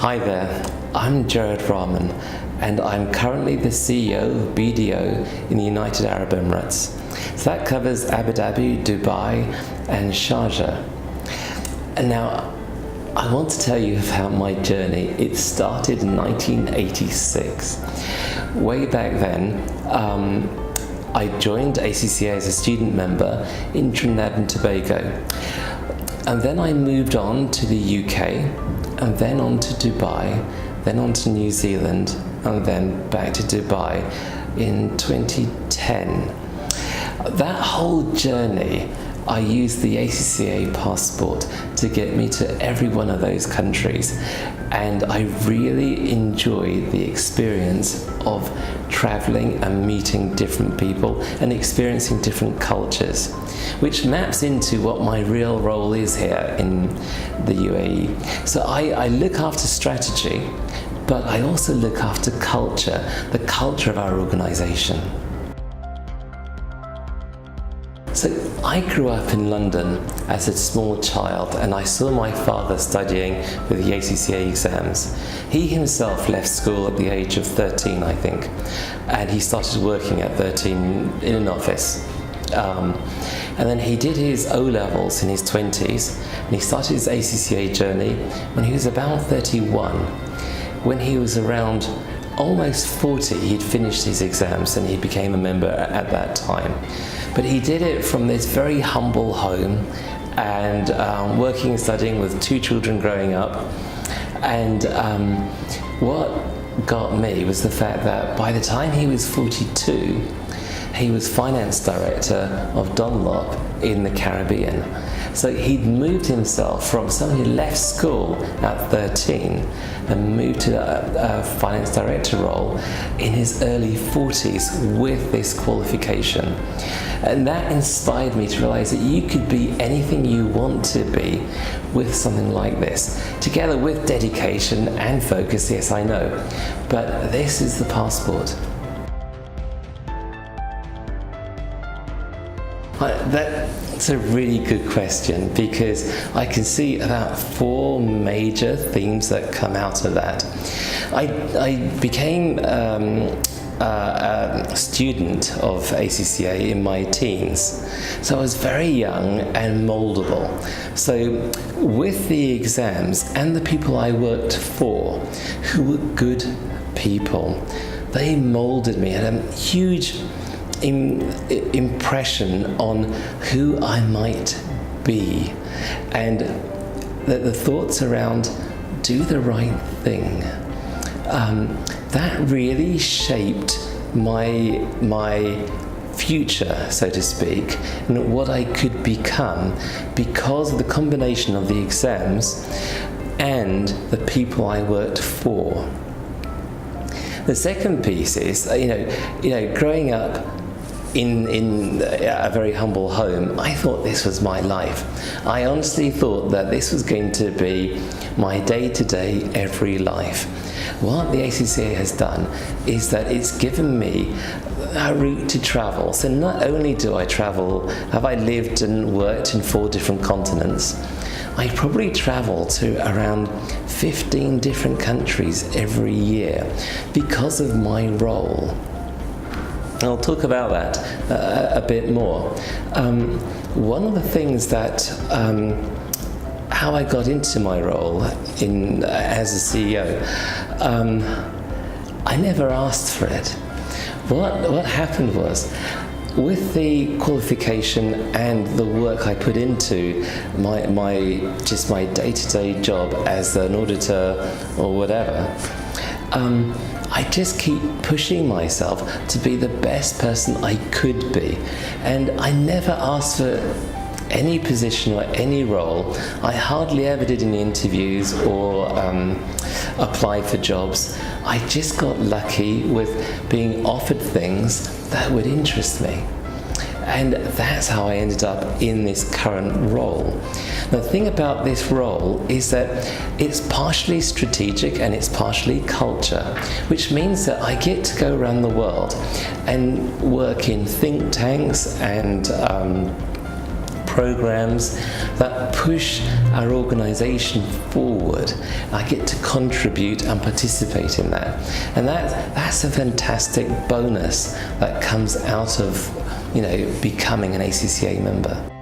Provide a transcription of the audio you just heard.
Hi there, I'm Gerard Rahman and I'm currently the CEO of BDO in the United Arab Emirates. So that covers Abu Dhabi, Dubai and Sharjah. And now I want to tell you about my journey. It started in 1986. Way back then, I joined ACCA as a student member in Trinidad and Tobago. And then I moved on to the UK, and then on to Dubai, then on to New Zealand, and then back to Dubai in 2010. That whole journey, I used the ACCA passport to get me to every one of those countries, and I really enjoyed the experience of traveling and meeting different people and experiencing different cultures, which maps into what my real role is here in the UAE. So I look after strategy, but I also look after culture, the culture of our organization. So I grew up in London as a small child, and I saw my father studying for the ACCA exams. He himself left school at the age of 13, I think, and he started working at 13 in an office. And then he did his O-levels in his 20s, and he started his ACCA journey when he was about 31. When he was around almost 40, he'd finished his exams and he became a member at that time. But he did it from this very humble home and working and studying with 2 children growing up. And what got me was the fact that by the time he was 42, he was finance director of Dunlop in the Caribbean. So he'd moved himself from someone who left school at 13 and moved to a finance director role in his early 40s with this qualification. And that inspired me to realize that you could be anything you want to be with something like this, together with dedication and focus, yes I know, but this is the passport. That's a really good question, because I can see about 4 major themes that come out of that. I became a student of ACCA in my teens, so I was very young and moldable. So with the exams and the people I worked for, who were good people, they molded me, had a huge impression on who I might be, and the thoughts around do the right thing. That really shaped my future, so to speak, and what I could become because of the combination of the exams and the people I worked for. The second piece is, growing up in a very humble home, I thought this was my life. I honestly thought that this was going to be my day-to-day, every life. What the ACCA has done is that it's given me a route to travel. So not only do I travel, have I lived and worked in 4 different continents, I probably travel to around 15 different countries every year because of my role. I'll talk about that a bit more. One of the things that, how I got into my role as a CEO, I never asked for it. What happened was, with the qualification and the work I put into my day-to-day job as an auditor or whatever, I just keep pushing myself to be the best person I could be. And I never asked for any position or any role. I hardly ever did any interviews or applied for jobs. I just got lucky with being offered things that would interest me. And that's how I ended up in this current role. Now, the thing about this role is that it's partially strategic and it's partially culture, which means that I get to go around the world and work in think tanks and programs that push our organisation forward. I get to contribute and participate in that. And that's a fantastic bonus that comes out of, becoming an ACCA member.